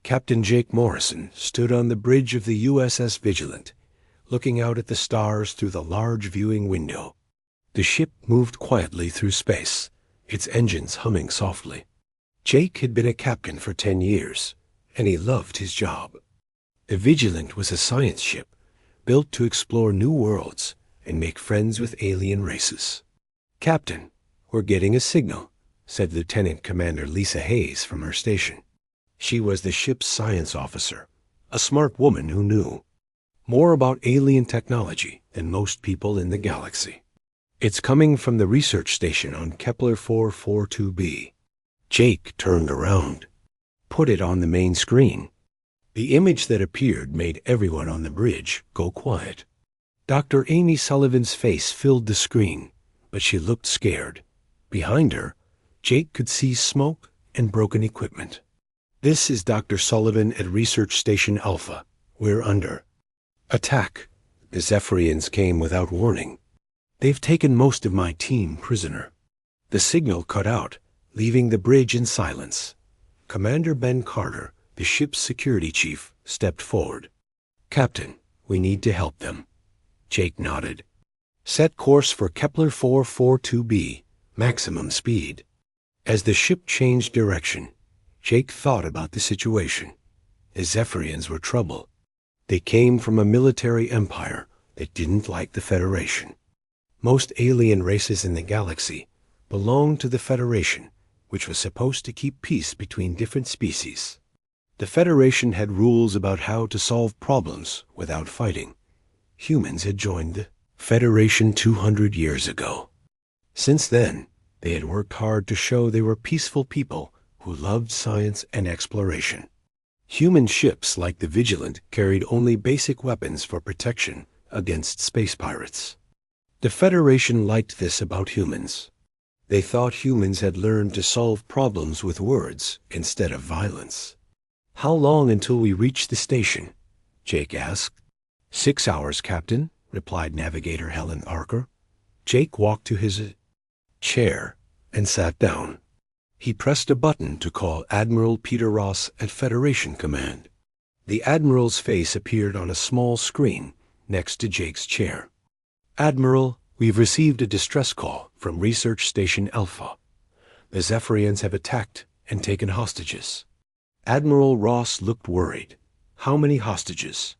Captain Jake Morrison stood on the bridge of the USS Vigilant, looking out at the stars through the large viewing window. The ship moved quietly through space, its engines humming softly. Jake had been a captain for 10 years, and he loved his job. The Vigilant was a science ship, built to explore new worlds and make friends with alien races. "Captain, we're getting a signal," said Lieutenant Commander Lisa Hayes from her station. She was the ship's science officer, a smart woman who knew more about alien technology than most people in the galaxy. "It's coming from the research station on Kepler 442b. Jake turned around. "Put it on the main screen." The image that appeared made everyone on the bridge go quiet. Dr. Amy Sullivan's face filled the screen, but she looked scared. Behind her, Jake could see smoke and broken equipment. "This is Dr. Sullivan at Research Station Alpha. We're under attack. The Zephyrians came without warning. They've taken most of my team prisoner." The signal cut out, leaving the bridge in silence. Commander Ben Carter, the ship's security chief, stepped forward. "Captain, we need to help them." Jake nodded. "Set course for Kepler 442b, maximum speed." As the ship changed direction, Jake thought about the situation. The Zephyrians were trouble. They came from a military empire that didn't like the Federation. Most alien races in the galaxy belonged to the Federation, which was supposed to keep peace between different species. The Federation had rules about how to solve problems without fighting. Humans had joined the Federation 200 years ago. Since then, they had worked hard to show they were peaceful people who loved science and exploration. Human ships like the Vigilant carried only basic weapons for protection against space pirates. The Federation liked this about humans. They thought humans had learned to solve problems with words instead of violence. "How long until we reach the station?" Jake asked. 6 hours, Captain," replied Navigator Helen Parker. Jake walked to his chair and sat down. He pressed a button to call Admiral Peter Ross at Federation Command. The Admiral's face appeared on a small screen next to Jake's chair. "Admiral, we've received a distress call from Research Station Alpha. The Zephyrians have attacked and taken hostages." Admiral Ross looked worried. "How many hostages?"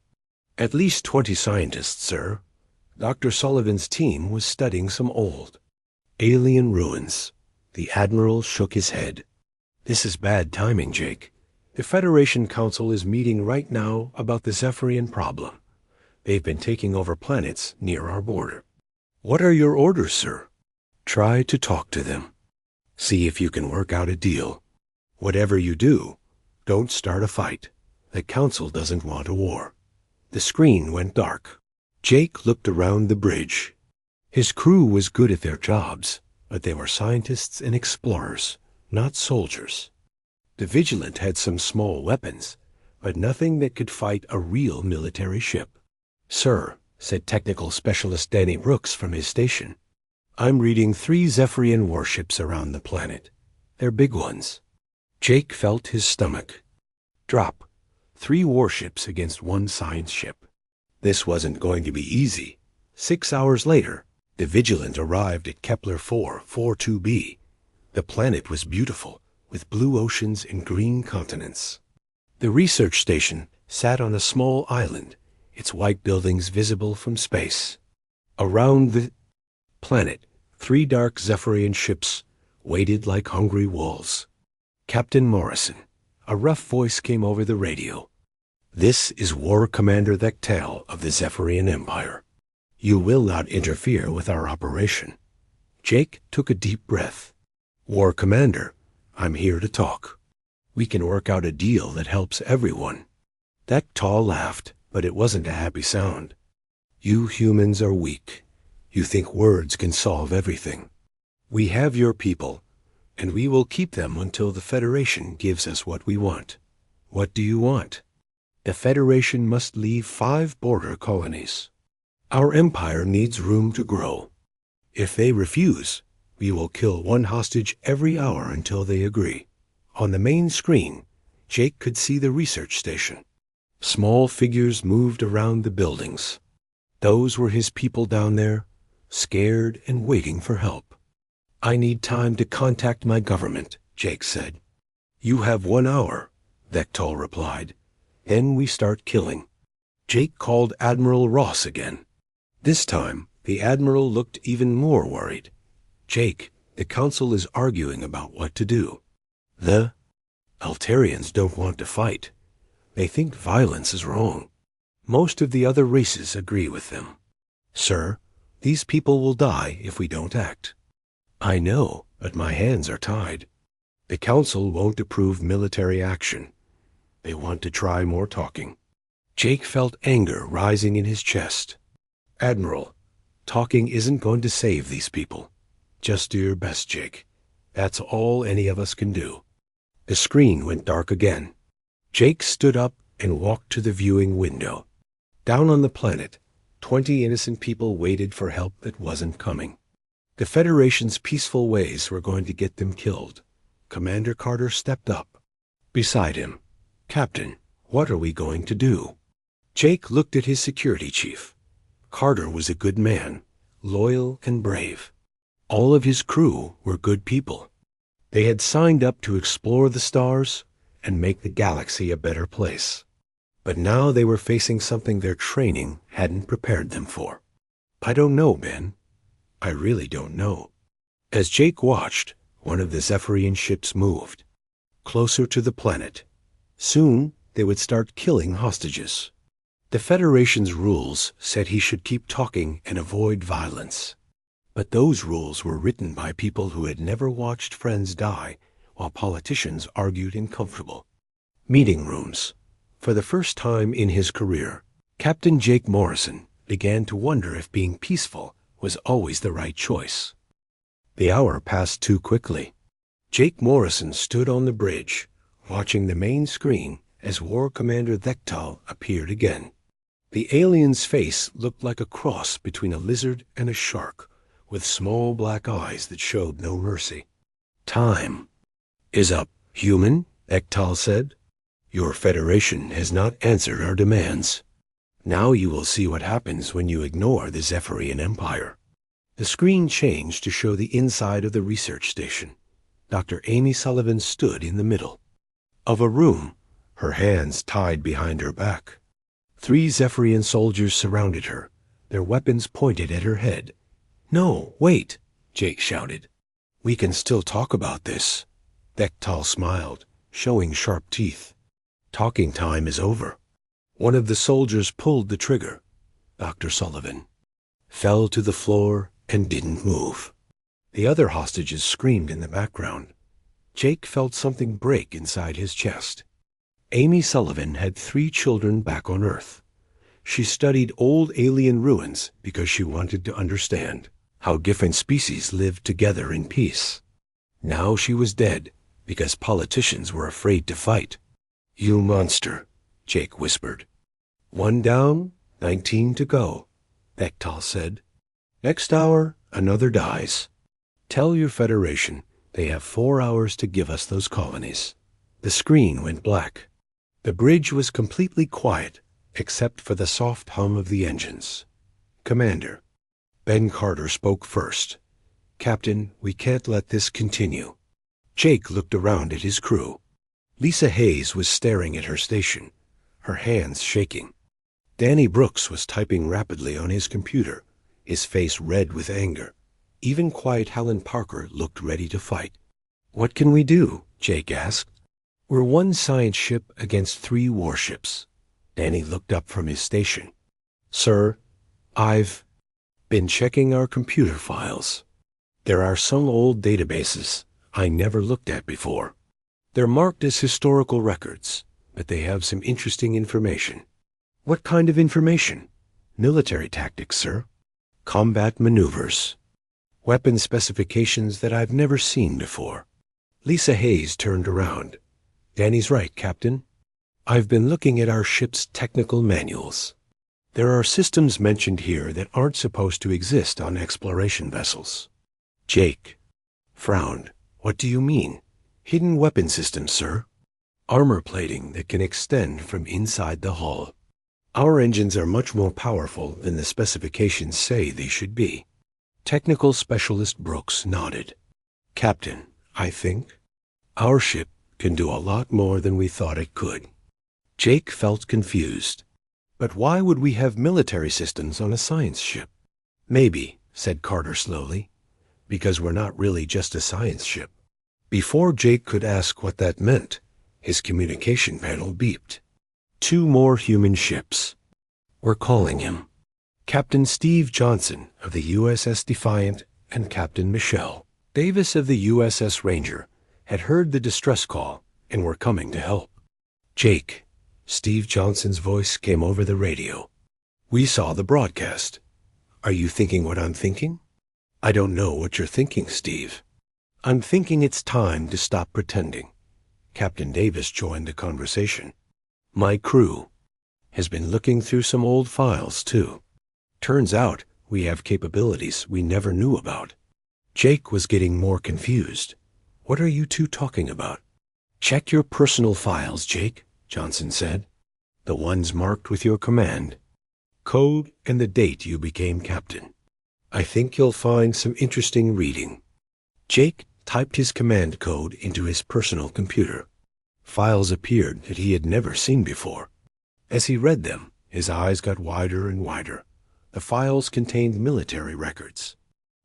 "At least 20 scientists, sir. Dr. Sullivan's team was studying some old alien ruins." The Admiral shook his head. "This is bad timing, Jake. The Federation Council is meeting right now about the Zephyrian problem. They've been taking over planets near our border." "What are your orders, sir?" "Try to talk to them. See if you can work out a deal. Whatever you do, don't start a fight. The Council doesn't want a war." The screen went dark. Jake looked around the bridge. His crew was good at their jobs, but they were scientists and explorers, not soldiers. The Vigilant had some small weapons, but nothing that could fight a real military ship. "Sir," said Technical Specialist Danny Brooks from his station, "I'm reading 3 Zephyrian warships around the planet. They're big ones." Jake felt his stomach drop. 3 warships against 1 science ship. This wasn't going to be easy. 6 hours later, the Vigilant arrived at Kepler 442b. The planet was beautiful, with blue oceans and green continents. The research station sat on a small island, its white buildings visible from space. Around the planet, 3 dark Zephyrian ships waited like hungry wolves. "Captain Morrison," a rough voice came over the radio. "This is War Commander Thektal of the Zephyrian Empire. You will not interfere with our operation." Jake took a deep breath. "War Commander, I'm here to talk. We can work out a deal that helps everyone." Thektal laughed, but it wasn't a happy sound. "You humans are weak. You think words can solve everything. We have your people, and we will keep them until the Federation gives us what we want. What do you want?" "The Federation must leave 5 border colonies. Our empire needs room to grow. If they refuse, we will kill 1 hostage every hour until they agree." On the main screen, Jake could see the research station. Small figures moved around the buildings. Those were his people down there, scared and waiting for help. "I need time to contact my government," Jake said. "You have 1 hour," Vectal replied. "Then we start killing." Jake called Admiral Ross again. This time, the Admiral looked even more worried. "Jake, the Council is arguing about what to do. The Altarians don't want to fight. They think violence is wrong. Most of the other races agree with them. Sir, these people will die if we don't act." "I know, but my hands are tied. The Council won't approve military action. They want to try more talking." Jake felt anger rising in his chest. "Admiral, talking isn't going to save these people. Just do your best, Jake. That's all any of us can do." The screen went dark again. Jake stood up and walked to the viewing window. Down on the planet, 20 innocent people waited for help that wasn't coming. The Federation's peaceful ways were going to get them killed. Commander Carter stepped up. Beside him, "Captain, what are we going to do?" Jake looked at his security chief. Carter was a good man, loyal and brave. All of his crew were good people. They had signed up to explore the stars and make the galaxy a better place. But now they were facing something their training hadn't prepared them for. "I don't know, Ben. I really don't know." As Jake watched, one of the Zephyrian ships moved closer to the planet. Soon they would start killing hostages. The Federation's rules said he should keep talking and avoid violence. But those rules were written by people who had never watched friends die while politicians argued in comfortable meeting rooms. For the first time in his career, Captain Jake Morrison began to wonder if being peaceful was always the right choice. The hour passed too quickly. Jake Morrison stood on the bridge, watching the main screen as War Commander Vectal appeared again. The alien's face looked like a cross between a lizard and a shark, with small black eyes that showed no mercy. "Time is up, human," Vectal said. "Your Federation has not answered our demands. Now you will see what happens when you ignore the Zephyrian Empire." The screen changed to show the inside of the research station. Dr. Amy Sullivan stood in the middle of a room, her hands tied behind her back. 3 Zephyrian soldiers surrounded her, their weapons pointed at her head. "No, wait," Jake shouted. "We can still talk about this." Vectal smiled, showing sharp teeth. "Talking time is over." One of the soldiers pulled the trigger. Dr. Sullivan fell to the floor and didn't move. The other hostages screamed in the background. Jake felt something break inside his chest. Amy Sullivan had 3 children back on Earth. She studied old alien ruins because she wanted to understand how different species lived together in peace. Now she was dead because politicians were afraid to fight. "You monster," Jake whispered. "1 down, 19 to go," Vectal said. "Next hour, another dies. Tell your Federation they have 4 hours to give us those colonies." The screen went black. The bridge was completely quiet, except for the soft hum of the engines. "Commander," Ben Carter spoke first. "Captain, we can't let this continue." Jake looked around at his crew. Lisa Hayes was staring at her station, her hands shaking. Danny Brooks was typing rapidly on his computer, his face red with anger. Even quiet Helen Parker looked ready to fight. "What can we do?" Jake asked. "We're 1 science ship against 3 warships." Danny looked up from his station. "Sir, I've been checking our computer files. There are some old databases I never looked at before. They're marked as historical records, but they have some interesting information." "What kind of information?" "Military tactics, sir. Combat maneuvers. Weapon specifications that I've never seen before." Lisa Hayes turned around. "Danny's right, Captain. I've been looking at our ship's technical manuals. There are systems mentioned here that aren't supposed to exist on exploration vessels." Jake frowned. "What do you mean?" "Hidden weapon systems, sir. armor plating that can extend from inside the hull. Our engines are much more powerful than the specifications say they should be. Technical Specialist Brooks nodded. Captain, I think our ship can do a lot more than we thought it could. Jake felt confused. But why would we have military systems on a science ship? Maybe, said Carter slowly, because we're not really just a science ship. Before Jake could ask what that meant, his communication panel beeped. 2 more human ships. We're calling him. Captain Steve Johnson of the USS Defiant and Captain Michelle Davis of the USS Ranger had heard the distress call and were coming to help. Jake, Steve Johnson's voice came over the radio. We saw the broadcast. Are you thinking what I'm thinking? I don't know what you're thinking, Steve. I'm thinking it's time to stop pretending. Captain Davis joined the conversation. My crew has been looking through some old files, too. Turns out we have capabilities we never knew about. Jake was getting more confused. What are you two talking about? Check your personal files, Jake, Johnson said. The ones marked with your command, code, and the date you became captain. I think you'll find some interesting reading. Jake typed his command code into his personal computer. Files appeared that he had never seen before. As he read them, his eyes got wider and wider. The files contained military records.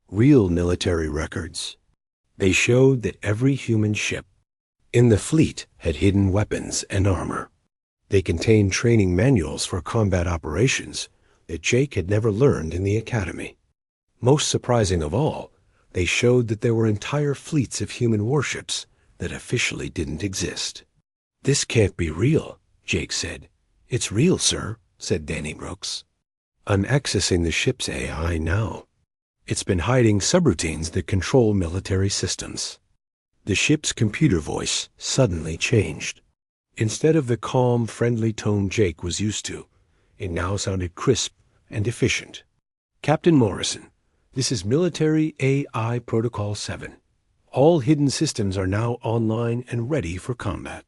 Real military records. They showed that every human ship in the fleet had hidden weapons and armor. They contained training manuals for combat operations that Jake had never learned in the academy. Most surprising of all, they showed that there were entire fleets of human warships that officially didn't exist. This can't be real, Jake said. It's real, sir, said Danny Brooks. I'm accessing the ship's AI now. It's been hiding subroutines that control military systems. The ship's computer voice suddenly changed. Instead of the calm, friendly tone Jake was used to, it now sounded crisp and efficient. Captain Morrison, this is Military AI Protocol 7. All hidden systems are now online and ready for combat.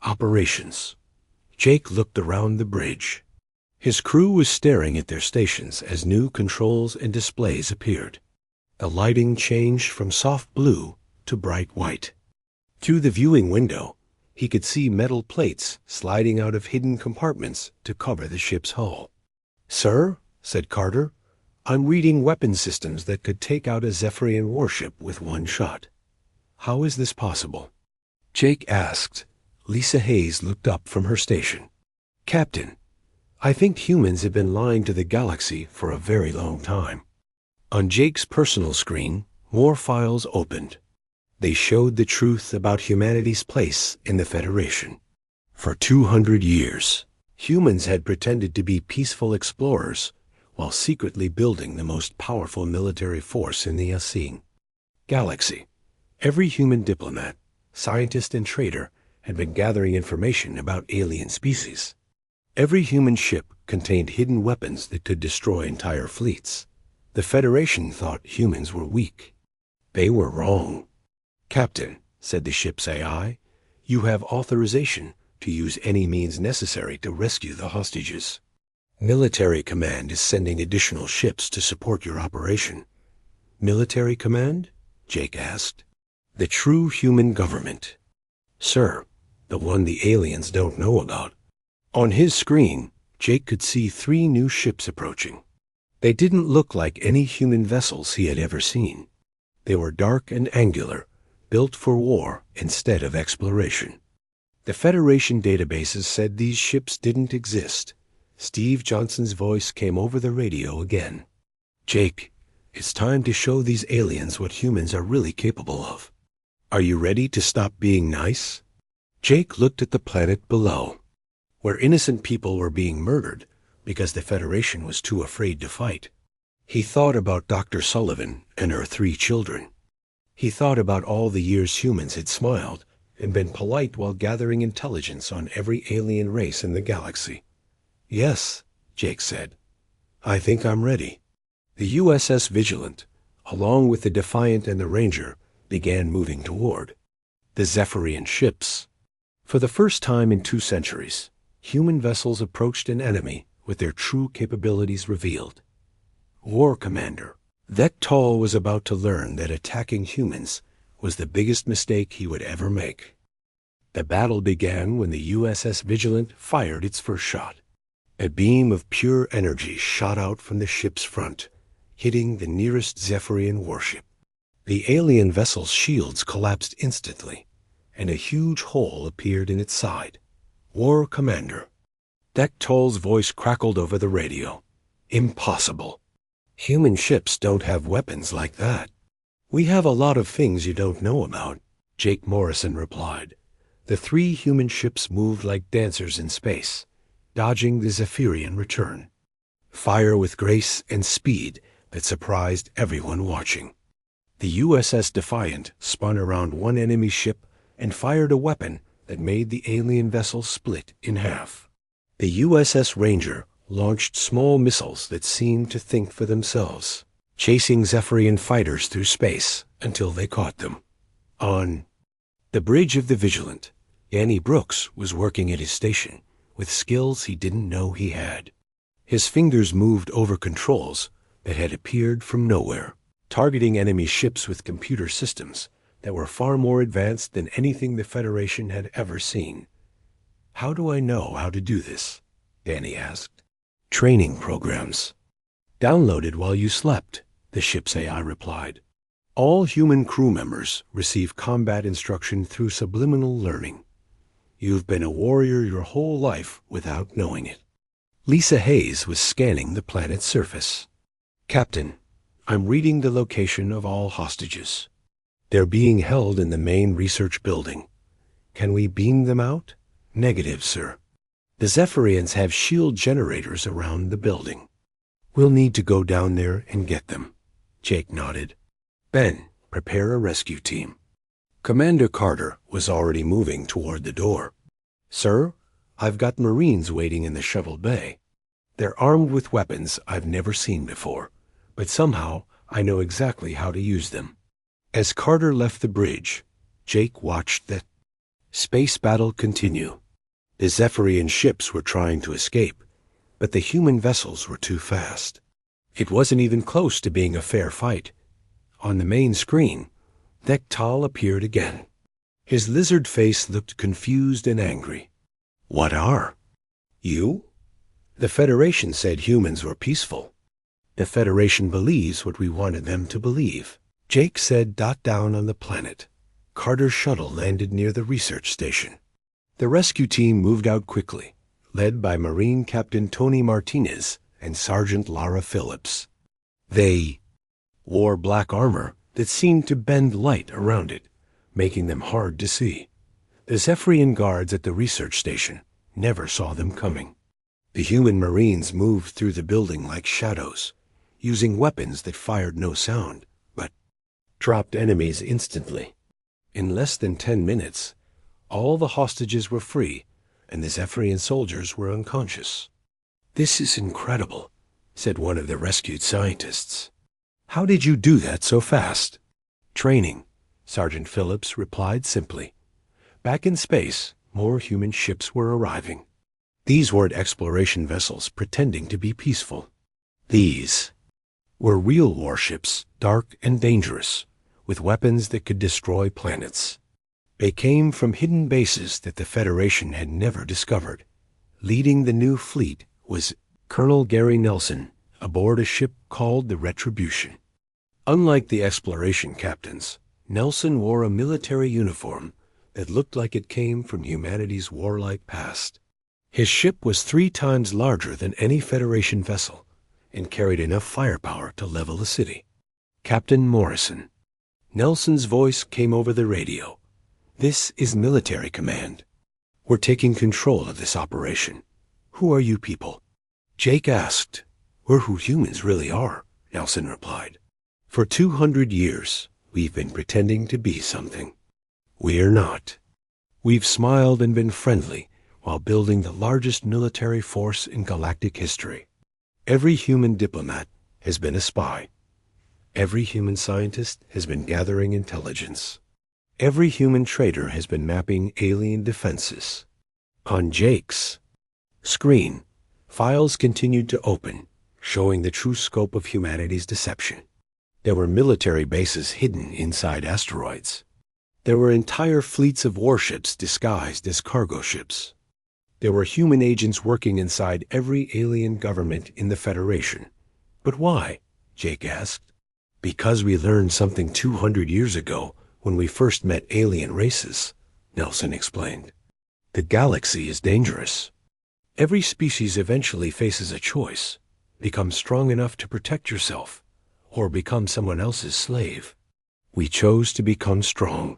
Operations. Jake looked around the bridge. His crew was staring at their stations as new controls and displays appeared. The lighting changed from soft blue to bright white. Through the viewing window, he could see metal plates sliding out of hidden compartments to cover the ship's hull. Sir, said Carter, I'm reading weapon systems that could take out a Zephyrian warship with one shot. How is this possible? Jake asked. Lisa Hayes looked up from her station. Captain, I think humans have been lying to the galaxy for a very long time. On Jake's personal screen, more files opened. They showed the truth about humanity's place in the Federation. For 200 years, humans had pretended to be peaceful explorers while secretly building the most powerful military force in the unseen galaxy. Every human diplomat, scientist, and trader had been gathering information about alien species. Every human ship contained hidden weapons that could destroy entire fleets. The Federation thought humans were weak. They were wrong. Captain, said the ship's AI, you have authorization to use any means necessary to rescue the hostages. Military Command is sending additional ships to support your operation. Military Command? Jake asked. The true human government. Sir, the one the aliens don't know about. On his screen, Jake could see 3 new ships approaching. They didn't look like any human vessels he had ever seen. They were dark and angular, built for war instead of exploration. The Federation databases said these ships didn't exist. Steve Johnson's voice came over the radio again. Jake, it's time to show these aliens what humans are really capable of. Are you ready to stop being nice? Jake looked at the planet below, where innocent people were being murdered because the Federation was too afraid to fight. He thought about Dr. Sullivan and her 3 children. He thought about all the years humans had smiled and been polite while gathering intelligence on every alien race in the galaxy. Yes, Jake said. I think I'm ready. The USS Vigilant, along with the Defiant and the Ranger, began moving toward the Zephyrian ships. For the first time in 2 centuries, human vessels approached an enemy with their true capabilities revealed. War Commander Vectol was about to learn that attacking humans was the biggest mistake he would ever make. The battle began when the USS Vigilant fired its first shot. A beam of pure energy shot out from the ship's front, hitting the nearest Zephyrian warship. The alien vessel's shields collapsed instantly, and a huge hole appeared in its side. War Commander Vectol's voice crackled over the radio. Impossible. Human ships don't have weapons like that. We have a lot of things you don't know about, Jake Morrison replied. The 3 human ships moved like dancers in space, dodging the Zephyrian return. Fire with grace and speed that surprised everyone watching. The USS Defiant spun around one enemy ship and fired a weapon that made the alien vessel split in half. The USS Ranger launched small missiles that seemed to think for themselves, chasing Zephyrian fighters through space until they caught them. On the bridge of the Vigilant, Danny Brooks was working at his station with skills he didn't know he had. His fingers moved over controls that had appeared from nowhere, targeting enemy ships with computer systems that were far more advanced than anything the Federation had ever seen. How do I know how to do this? Danny asked. Training programs. Downloaded while you slept, the ship's AI replied. All human crew members receive combat instruction through subliminal learning. You've been a warrior your whole life without knowing it. Lisa Hayes was scanning the planet's surface. Captain, I'm reading the location of all hostages. They're being held in the main research building. Can we beam them out? Negative, sir. The Zephyrians have shield generators around the building. We'll need to go down there and get them. Jake nodded. Ben, prepare a rescue team. Commander Carter was already moving toward the door. Sir, I've got Marines waiting in the shovel bay. They're armed with weapons I've never seen before, but somehow I know exactly how to use them. As Carter left the bridge, Jake watched the space battle continue. The Zephyrian ships were trying to escape, but the human vessels were too fast. It wasn't even close to being a fair fight. On the main screen, Vectol appeared again. His lizard face looked confused and angry. What are you? The Federation said humans were peaceful. The Federation believes what we wanted them to believe. Jake said dot down on the planet. Carter's shuttle landed near the research station. The rescue team moved out quickly, led by Marine Captain Tony Martinez and Sergeant Lara Phillips. They wore black armor that seemed to bend light around it, making them hard to see. The Zephyrian guards at the research station never saw them coming. The human Marines moved through the building like shadows, using weapons that fired no sound, but dropped enemies instantly. In less than 10 minutes, all the hostages were free, and the Zephyrian soldiers were unconscious. This is incredible, said one of the rescued scientists. How did you do that so fast? Training, Sergeant Phillips replied simply. Back in space, more human ships were arriving. These weren't exploration vessels pretending to be peaceful. These were real warships, dark and dangerous, with weapons that could destroy planets. They came from hidden bases that the Federation had never discovered. Leading the new fleet was Colonel Gary Nelson, aboard a ship called the Retribution. Unlike the exploration captains, Nelson wore a military uniform that looked like it came from humanity's warlike past. His ship was 3 times larger than any Federation vessel and carried enough firepower to level a city. Captain Morrison. Nelson's voice came over the radio. This is military command. We're taking control of this operation. Who are you people? Jake asked. We're who humans really are, Nelson replied. For 200 years, we've been pretending to be something. We're not. We've smiled and been friendly while building the largest military force in galactic history. Every human diplomat has been a spy. Every human scientist has been gathering intelligence. Every human trader has been mapping alien defenses. On Jake's screen, files continued to open, showing the true scope of humanity's deception. There were military bases hidden inside asteroids. There were entire fleets of warships disguised as cargo ships. There were human agents working inside every alien government in the Federation. But why? Jake asked. Because we learned something 200 years ago when we first met alien races, Nelson explained. The galaxy is dangerous. Every species eventually faces a choice: become strong enough to protect yourself, or become someone else's slave. We chose to become strong.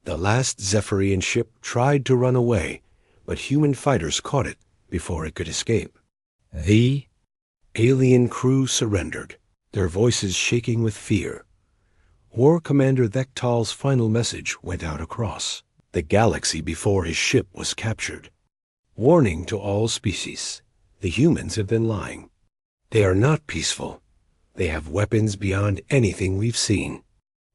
The last Zephyrian ship tried to run away, but human fighters caught it before it could escape. The alien crew surrendered, their voices shaking with fear. War Commander Thektal's final message went out across the galaxy before his ship was captured. Warning to all species: the humans have been lying. They are not peaceful. They have weapons beyond anything we've seen.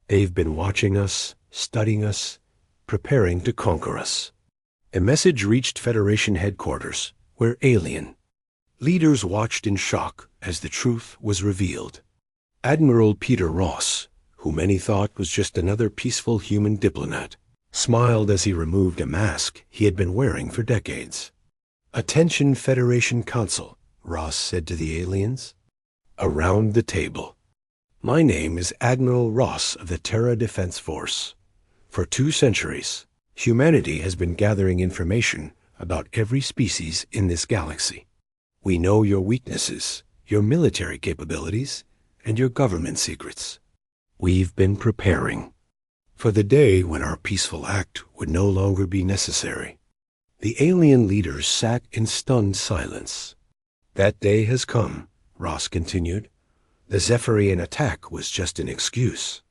They've been watching us, studying us, preparing to conquer us. A message reached Federation headquarters, where alien leaders watched in shock as the truth was revealed. Admiral Peter Ross, who many thought was just another peaceful human diplomat, smiled as he removed a mask he had been wearing for decades. "Attention, Federation Council," Ross said to the aliens. Around the table. "My name is Admiral Ross of the Terra Defense Force. For 2 centuries, humanity has been gathering information about every species in this galaxy. We know your weaknesses, your military capabilities, and your government secrets. We've been preparing for the day when our peaceful act would no longer be necessary." The alien leaders sat in stunned silence. "That day has come," Ross continued. "The Zephyrian attack was just an excuse.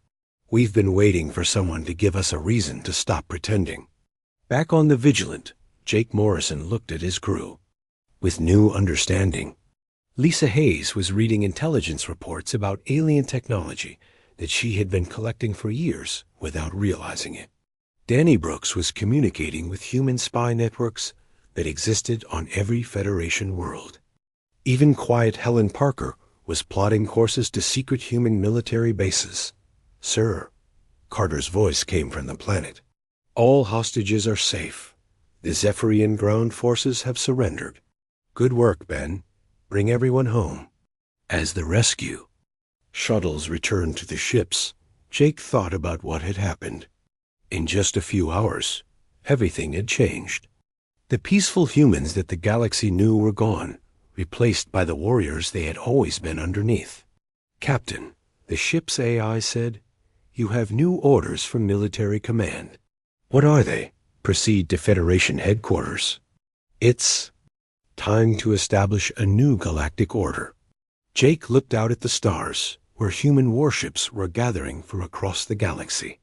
We've been waiting for someone to give us a reason to stop pretending." Back on the Vigilant, Jake Morrison looked at his crew with new understanding. Lisa Hayes was reading intelligence reports about alien technology that she had been collecting for years without realizing it. Danny Brooks was communicating with human spy networks that existed on every Federation world. Even quiet Helen Parker was plotting courses to secret human military bases. "Sir," Carter's voice came from the planet, "all hostages are safe. The Zephyrian ground forces have surrendered. Good work, Ben. Bring everyone home." As the rescue shuttles returned to the ships, Jake thought about what had happened. In just a few hours, everything had changed. The peaceful humans that the galaxy knew were gone, replaced by the warriors they had always been underneath. "Captain," the ship's AI said, "you have new orders from military command." "What are they?" "Proceed to Federation headquarters. It's time to establish a new galactic order." Jake looked out at the stars, where human warships were gathering from across the galaxy.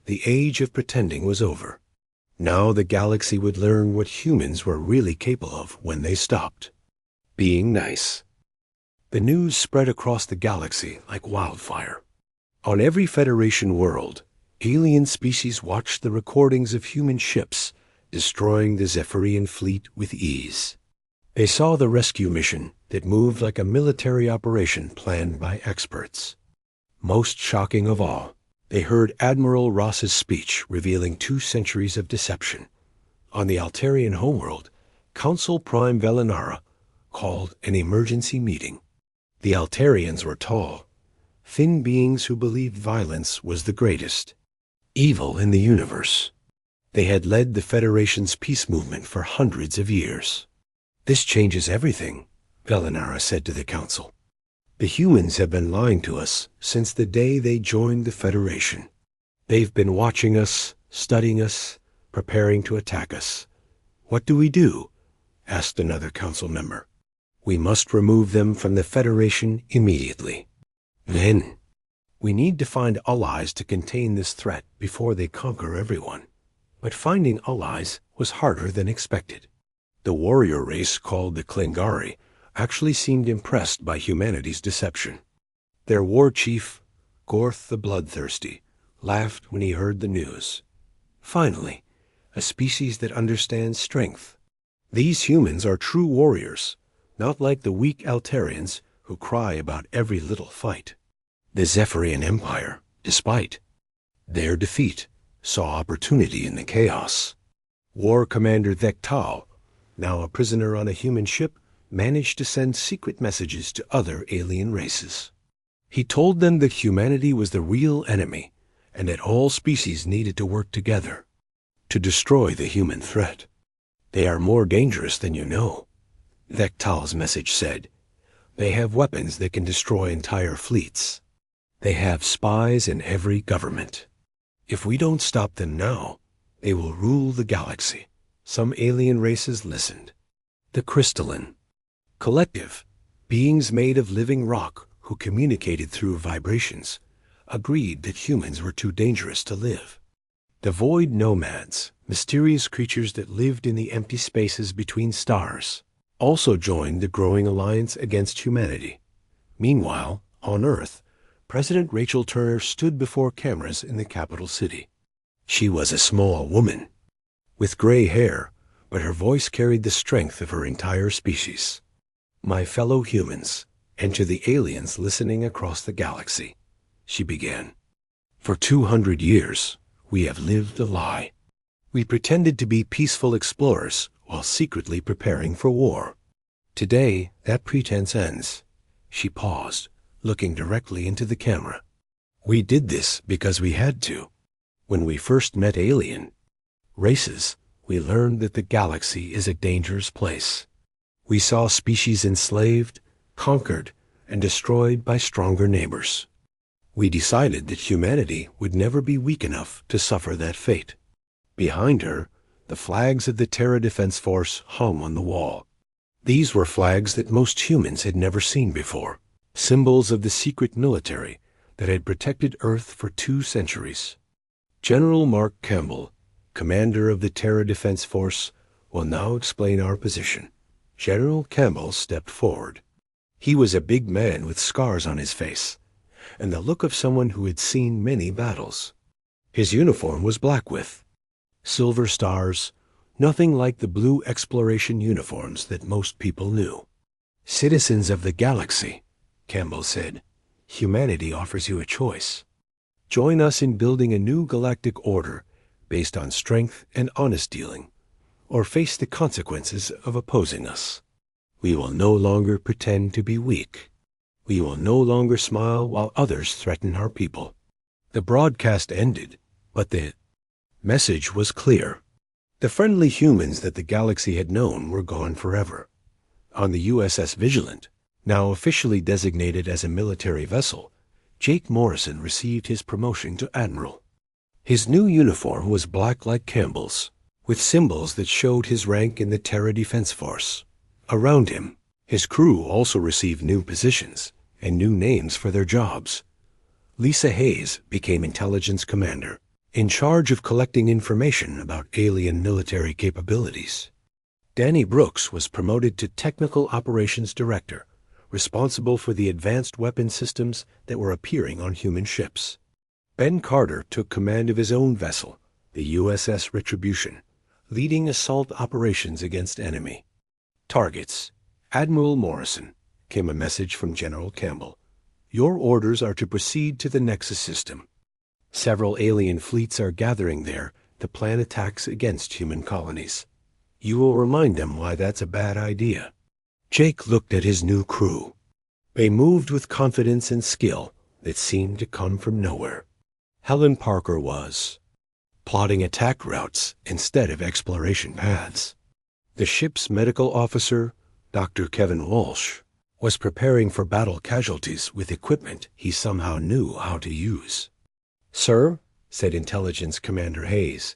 The age of pretending was over. Now the galaxy would learn what humans were really capable of when they stopped being nice. The news spread across the galaxy like wildfire. On every Federation world, alien species watched the recordings of human ships destroying the Zephyrian fleet with ease. They saw the rescue mission that moved like a military operation planned by experts. Most shocking of all, they heard Admiral Ross's speech revealing 2 centuries of deception. On the Altarian homeworld, Council Prime Velinara called an emergency meeting. The Altarians were tall, thin beings who believed violence was the greatest evil in the universe. They had led the Federation's peace movement for hundreds of years. "This changes everything," Velinara said to the Council. "The humans have been lying to us since the day they joined the Federation. They've been watching us, studying us, preparing to attack us." "What do we do?" asked another Council member. "We must remove them from the Federation immediately. Then, we need to find allies to contain this threat before they conquer everyone." But finding allies was harder than expected. The warrior race called the Klingari actually seemed impressed by humanity's deception. Their war chief, Gorth the Bloodthirsty, laughed when he heard the news. Finally, a species that understands strength. These humans are true warriors, not like the weak Altarians who cry about every little fight. The Zephyrian Empire, despite their defeat, saw opportunity in the chaos. War Commander Thektal, now a prisoner on a human ship, managed to send secret messages to other alien races. He told them that humanity was the real enemy and that all species needed to work together to destroy the human threat. They are more dangerous than you know, Thektal's message said. They have weapons that can destroy entire fleets. They have spies in every government. If we don't stop them now, they will rule the galaxy. Some alien races listened. The crystalline collective, beings made of living rock who communicated through vibrations, agreed that humans were too dangerous to live. The void nomads, mysterious creatures that lived in the empty spaces between stars, also joined the growing alliance against humanity. Meanwhile, on Earth, President Rachel Turner stood before cameras in the capital city. She was a small woman, with gray hair, but her voice carried the strength of her entire species. My fellow humans, and to the aliens listening across the galaxy, she began. For 200 years, we have lived a lie. We pretended to be peaceful explorers while secretly preparing for war. Today, that pretense ends. She paused, looking directly into the camera. We did this because we had to. When we first met alien races, we learned that the galaxy is a dangerous place. We saw species enslaved, conquered, and destroyed by stronger neighbors. We decided that humanity would never be weak enough to suffer that fate. Behind her, the flags of the Terra Defense Force hung on the wall. These were flags that most humans had never seen before, symbols of the secret military that had protected Earth for 2 centuries. General Mark Campbell, commander of the Terra Defense Force, will now explain our position. General Campbell stepped forward. He was a big man with scars on his face, and the look of someone who had seen many battles. His uniform was black with silver stars, nothing like the blue exploration uniforms that most people knew. Citizens of the galaxy, Campbell said, humanity offers you a choice. Join us in building a new galactic order based on strength and honest dealing, or face the consequences of opposing us. We will no longer pretend to be weak. We will no longer smile while others threaten our people. The broadcast ended, but the message was clear. The friendly humans that the galaxy had known were gone forever. On the USS Vigilant, now officially designated as a military vessel, Jake Morrison received his promotion to Admiral. His new uniform was black like Campbell's, with symbols that showed his rank in the Terra Defense Force. Around him, his crew also received new positions and new names for their jobs. Lisa Hayes became Intelligence Commander, in charge of collecting information about alien military capabilities. Danny Brooks was promoted to Technical Operations Director, responsible for the advanced weapon systems that were appearing on human ships. Ben Carter took command of his own vessel, the USS Retribution, leading assault operations against enemy targets. Admiral Morrison, came a message from General Campbell. Your orders are to proceed to the Nexus system. Several alien fleets are gathering there to plan attacks against human colonies. You will remind them why that's a bad idea. Jake looked at his new crew. They moved with confidence and skill that seemed to come from nowhere. Helen Parker was plotting attack routes instead of exploration paths. The ship's medical officer, Dr. Kevin Walsh, was preparing for battle casualties with equipment he somehow knew how to use. Sir, said Intelligence Commander Hayes,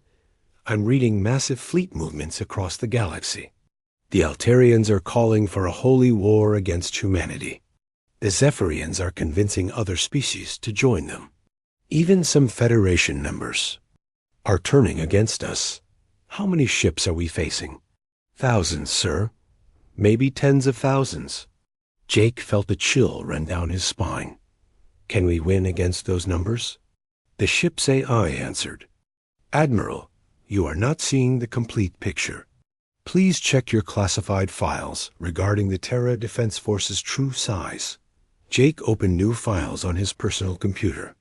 I'm reading massive fleet movements across the galaxy. The Altarians are calling for a holy war against humanity. The Zephyrians are convincing other species to join them. Even some Federation members are turning against us. How many ships are we facing? Thousands, sir. Maybe tens of thousands. Jake felt a chill run down his spine. Can we win against those numbers? The ship's AI answered, "Admiral, you are not seeing the complete picture. Please check your classified files regarding the Terra Defense Force's true size." Jake opened new files on his personal computer.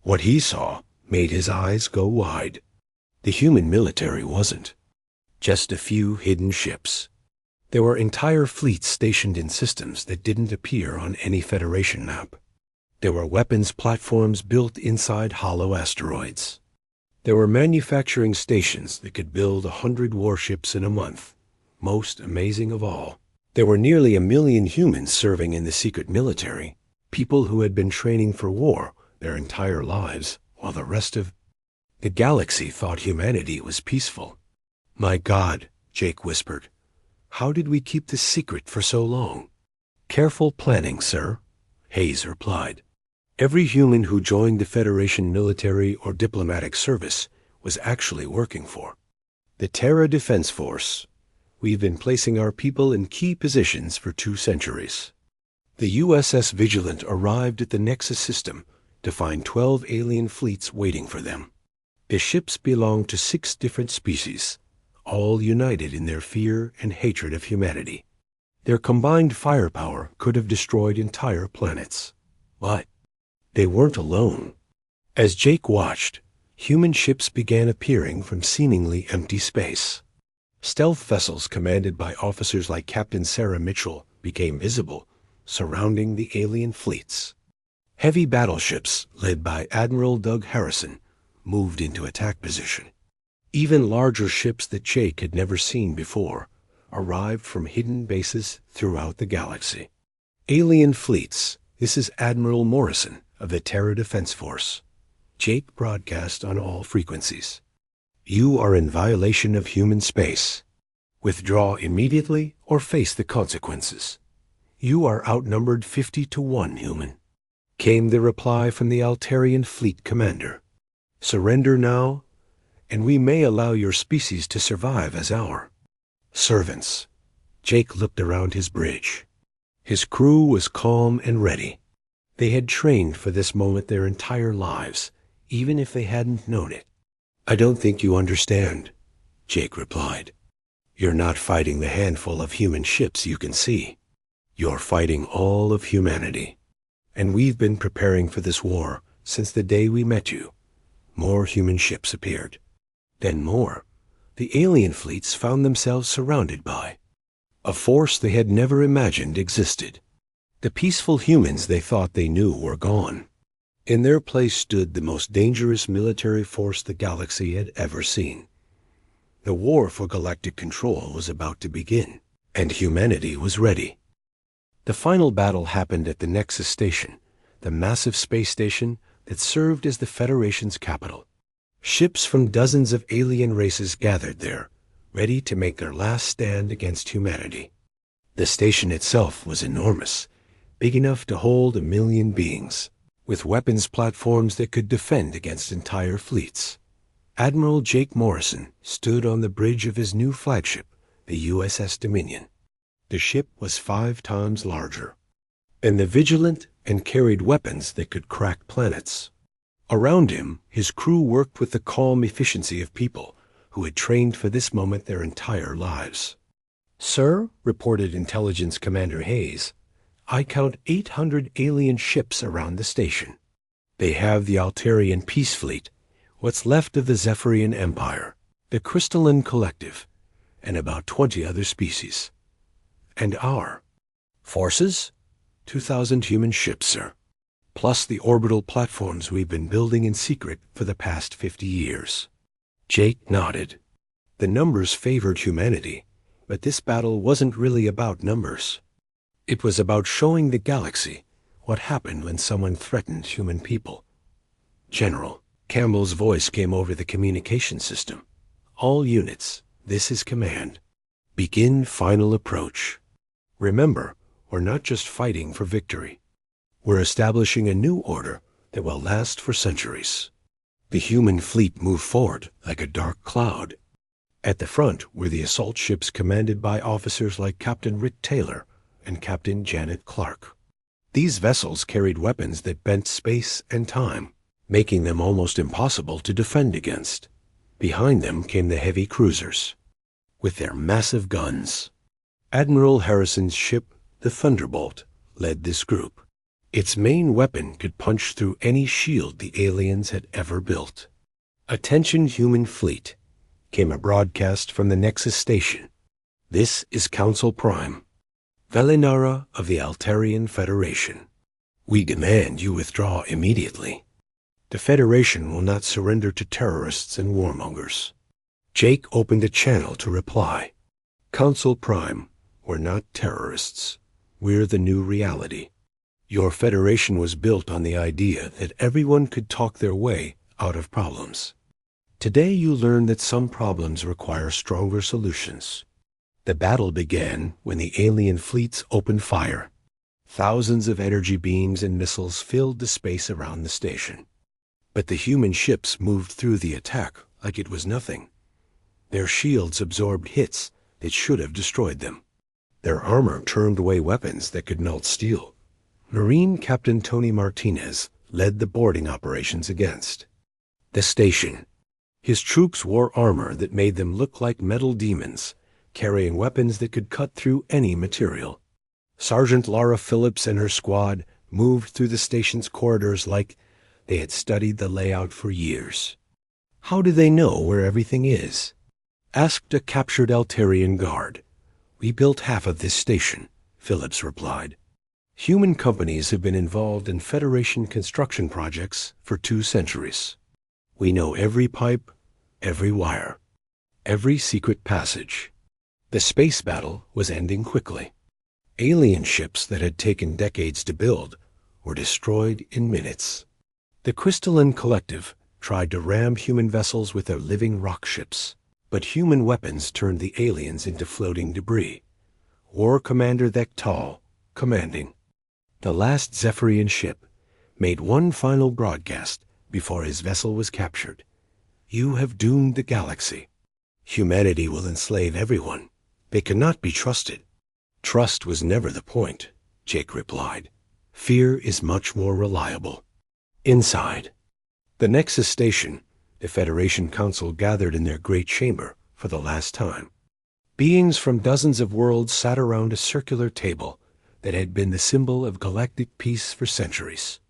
What he saw made his eyes go wide. The human military wasn't just a few hidden ships. There were entire fleets stationed in systems that didn't appear on any Federation map. There were weapons platforms built inside hollow asteroids. There were manufacturing stations that could build 100 warships in a month. Most amazing of all, there were nearly 1 million humans serving in the secret military, people who had been training for war their entire lives, while the rest of the galaxy thought humanity was peaceful. "My God," Jake whispered. "How did we keep this secret for so long?" "Careful planning, sir," Hayes replied. Every human who joined the Federation military or diplomatic service was actually working for the Terra Defense Force. We've been placing our people in key positions for 2 centuries. The USS Vigilant arrived at the Nexus system to find 12 alien fleets waiting for them. The ships belonged to 6 different species, all united in their fear and hatred of humanity. Their combined firepower could have destroyed entire planets. But they weren't alone. As Jake watched, human ships began appearing from seemingly empty space. Stealth vessels commanded by officers like Captain Sarah Mitchell became visible, surrounding the alien fleets. Heavy battleships, led by Admiral Doug Harrison, moved into attack position. Even larger ships that Jake had never seen before arrived from hidden bases throughout the galaxy. "Alien fleets, this is Admiral Morrison of the Terra Defense Force." Jake broadcast on all frequencies. "You are in violation of human space. Withdraw immediately or face the consequences. You are outnumbered 50 to 1, human," came the reply from the Altarian fleet commander. "Surrender now, and we may allow your species to survive as our servants." Jake looked around his bridge. His crew was calm and ready. They had trained for this moment their entire lives, even if they hadn't known it. "I don't think you understand," Jake replied. "You're not fighting the handful of human ships you can see. You're fighting all of humanity. And we've been preparing for this war since the day we met you." More human ships appeared. Then more. The alien fleets found themselves surrounded by a force they had never imagined existed. The peaceful humans they thought they knew were gone. In their place stood the most dangerous military force the galaxy had ever seen. The war for galactic control was about to begin, and humanity was ready. The final battle happened at the Nexus Station, the massive space station that served as the Federation's capital. Ships from dozens of alien races gathered there, ready to make their last stand against humanity. The station itself was enormous, big enough to hold 1 million beings, with weapons platforms that could defend against entire fleets. Admiral Jake Morrison stood on the bridge of his new flagship, the USS Dominion. The ship was 5 times larger, and the Vigilant and carried weapons that could crack planets. Around him, his crew worked with the calm efficiency of people who had trained for this moment their entire lives. "Sir," reported Intelligence Commander Hayes, "I count 800 alien ships around the station. They have the Altarian Peace Fleet, what's left of the Zephyrian Empire, the Crystalline Collective, and about 20 other species. And our forces? 2,000 human ships, sir, plus the orbital platforms we've been building in secret for the past 50 years. Jake nodded. The numbers favored humanity, but this battle wasn't really about numbers. It was about showing the galaxy what happened when someone threatened human people. "General," Campbell's voice came over the communication system. "All units, this is command. Begin final approach. Remember, we're not just fighting for victory. We're establishing a new order that will last for centuries." The human fleet moved forward like a dark cloud. At the front were the assault ships commanded by officers like Captain Rick Taylor and Captain Janet Clark. These vessels carried weapons that bent space and time. making them almost impossible to defend against. Behind them came the heavy cruisers, with their massive guns. Admiral Harrison's ship, the Thunderbolt, led this group. Its main weapon could punch through any shield the aliens had ever built. "Attention, human fleet," came a broadcast from the Nexus station. "This is Council Prime, Velinara of the Altarian Federation. We demand you withdraw immediately. The Federation will not surrender to terrorists and warmongers." Jake opened a channel to reply. "Council Prime, we're not terrorists. We're the new reality. Your Federation was built on the idea that everyone could talk their way out of problems. Today you learn that some problems require stronger solutions." The battle began when the alien fleets opened fire. Thousands of energy beams and missiles filled the space around the station. But the human ships moved through the attack like it was nothing. Their shields absorbed hits that should have destroyed them. Their armor turned away weapons that could melt steel. Marine Captain Tony Martinez led the boarding operations against the station. His troops wore armor that made them look like metal demons, carrying weapons that could cut through any material. Sergeant Laura Phillips and her squad moved through the station's corridors like they had studied the layout for years. "How do they know where everything is?" asked a captured Altarian guard. "We built half of this station," Phillips replied. "Human companies have been involved in Federation construction projects for 2 centuries. We know every pipe, every wire, every secret passage." The space battle was ending quickly. Alien ships that had taken decades to build were destroyed in minutes. The Crystalline Collective tried to ram human vessels with their living rock ships, but human weapons turned the aliens into floating debris. War Commander Thektal, commanding the last Zephyrian ship, made one final broadcast before his vessel was captured. "You have doomed the galaxy. Humanity will enslave everyone. They cannot be trusted." "Trust was never the point," Jake replied. "Fear is much more reliable." Inside the Nexus station, the Federation Council gathered in their great chamber for the last time. Beings from dozens of worlds sat around a circular table that had been the symbol of galactic peace for centuries.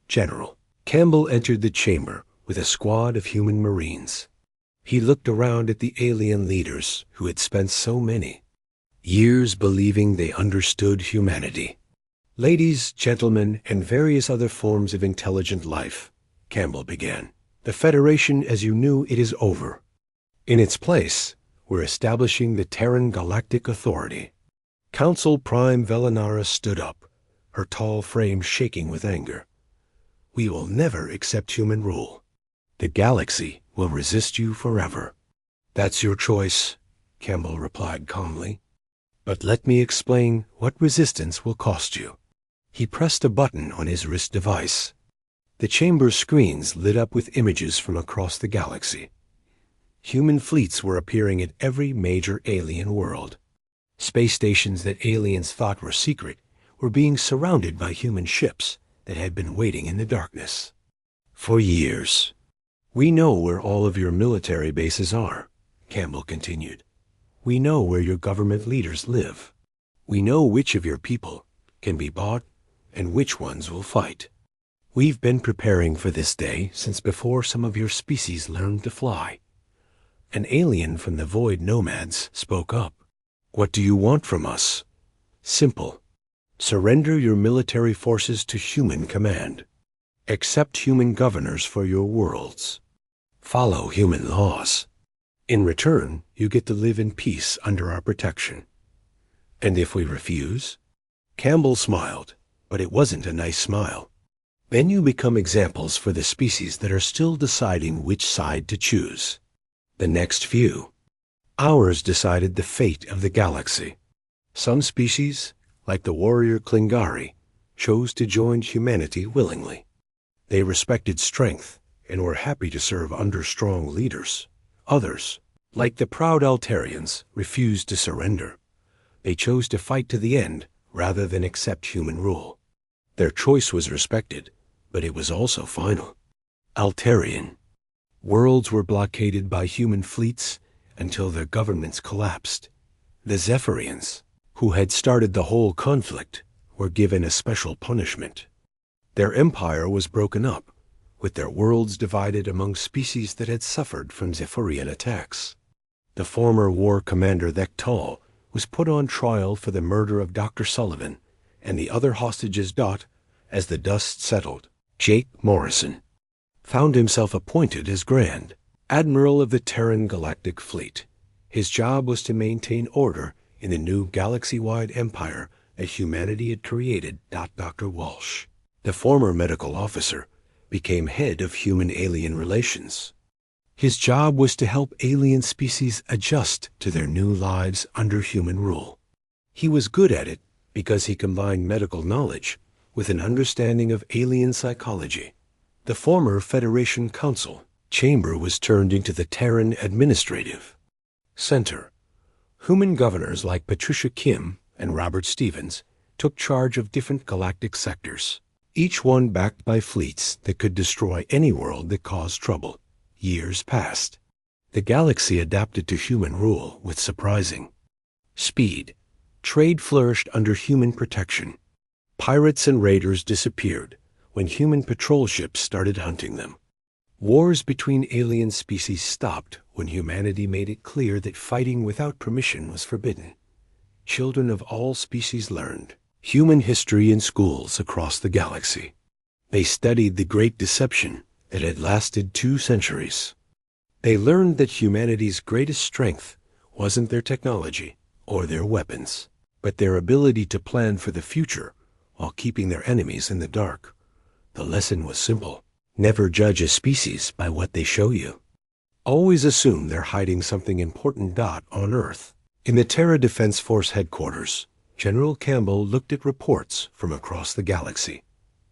General Campbell entered the chamber with a squad of human Marines. He looked around at the alien leaders who had spent so many years believing they understood humanity. "Ladies, gentlemen, and various other forms of intelligent life," Campbell began. "The Federation as you knew it is over. In its place, we're establishing the Terran Galactic Authority." Council Prime Velinara stood up, her tall frame shaking with anger. "We will never accept human rule. The galaxy will resist you forever." "That's your choice," Campbell replied calmly. "But let me explain what resistance will cost you." He pressed a button on his wrist device. The chamber's screens lit up with images from across the galaxy. Human fleets were appearing at every major alien world. Space stations that aliens thought were secret were being surrounded by human ships that had been waiting in the darkness for years. "We know where all of your military bases are," Campbell continued. "We know where your government leaders live. We know which of your people can be bought and which ones will fight. We've been preparing for this day since before some of your species learned to fly." An alien from the Void Nomads spoke up. "What do you want from us?" "Simple. Surrender your military forces to human command. Accept human governors for your worlds. Follow human laws. In return, you get to live in peace under our protection." "And if we refuse?" Campbell smiled, but it wasn't a nice smile. "Then you become examples for the species that are still deciding which side to choose. The next few. Ours decided the fate of the galaxy. Some species, like the warrior Klingari, chose to join humanity willingly. They respected strength and were happy to serve under strong leaders. Others, like the proud Altarians, refused to surrender. They chose to fight to the end rather than accept human rule. Their choice was respected, but it was also final." Altarian. Worlds were blockaded by human fleets until their governments collapsed. The Zephyrians, who had started the whole conflict, were given a special punishment. Their empire was broken up, with their worlds divided among species that had suffered from Zephyrian attacks. The former war commander Thektal was put on trial for the murder of Dr. Sullivan and the other hostages. As the dust settled, Jake Morrison found himself appointed as Grand Admiral of the Terran Galactic Fleet. His job was to maintain order in the new galaxy-wide empire that humanity had created. Dr. Walsh, the former medical officer, became head of human-alien relations. His job was to help alien species adjust to their new lives under human rule. He was good at it because he combined medical knowledge with an understanding of alien psychology. The former Federation Council chamber was turned into the Terran Administrative Center. Human governors like Patricia Kim and Robert Stevens took charge of different galactic sectors, each one backed by fleets that could destroy any world that caused trouble. Years passed. The galaxy adapted to human rule with surprising speed. Trade flourished under human protection. Pirates and raiders disappeared when human patrol ships started hunting them. Wars between alien species stopped when humanity made it clear that fighting without permission was forbidden. Children of all species learned human history in schools across the galaxy. They studied the Great Deception that had lasted 2 centuries. They learned that humanity's greatest strength wasn't their technology or their weapons, but their ability to plan for the future while keeping their enemies in the dark. The lesson was simple. Never judge a species by what they show you. Always assume they're hiding something important. On Earth, in the Terra Defense Force headquarters, General Campbell looked at reports from across the galaxy.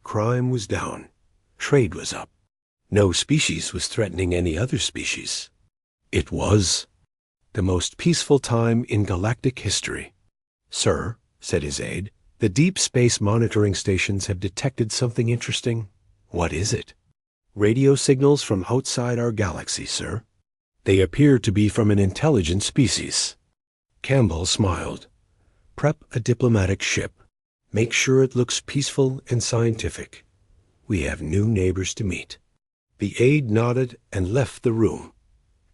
Crime was down. Trade was up. No species was threatening any other species. It was the most peaceful time in galactic history. "Sir," said his aide, "the deep space monitoring stations have detected something interesting." "What is it?" "Radio signals from outside our galaxy, sir. They appear to be from an intelligent species." Campbell smiled. "Prep a diplomatic ship. Make sure it looks peaceful and scientific. We have new neighbors to meet." The aide nodded and left the room.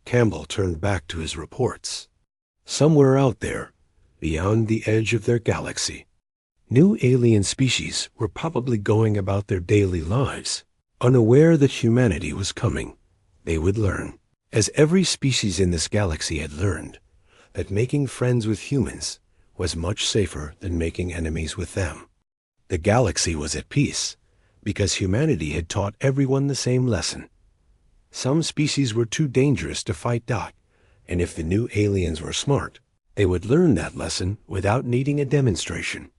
Campbell turned back to his reports. Somewhere out there, beyond the edge of their galaxy, new alien species were probably going about their daily lives, unaware that humanity was coming. They would learn, as every species in this galaxy had learned, that making friends with humans was much safer than making enemies with them. The galaxy was at peace because humanity had taught everyone the same lesson. Some species were too dangerous to fight. And if the new aliens were smart, they would learn that lesson without needing a demonstration.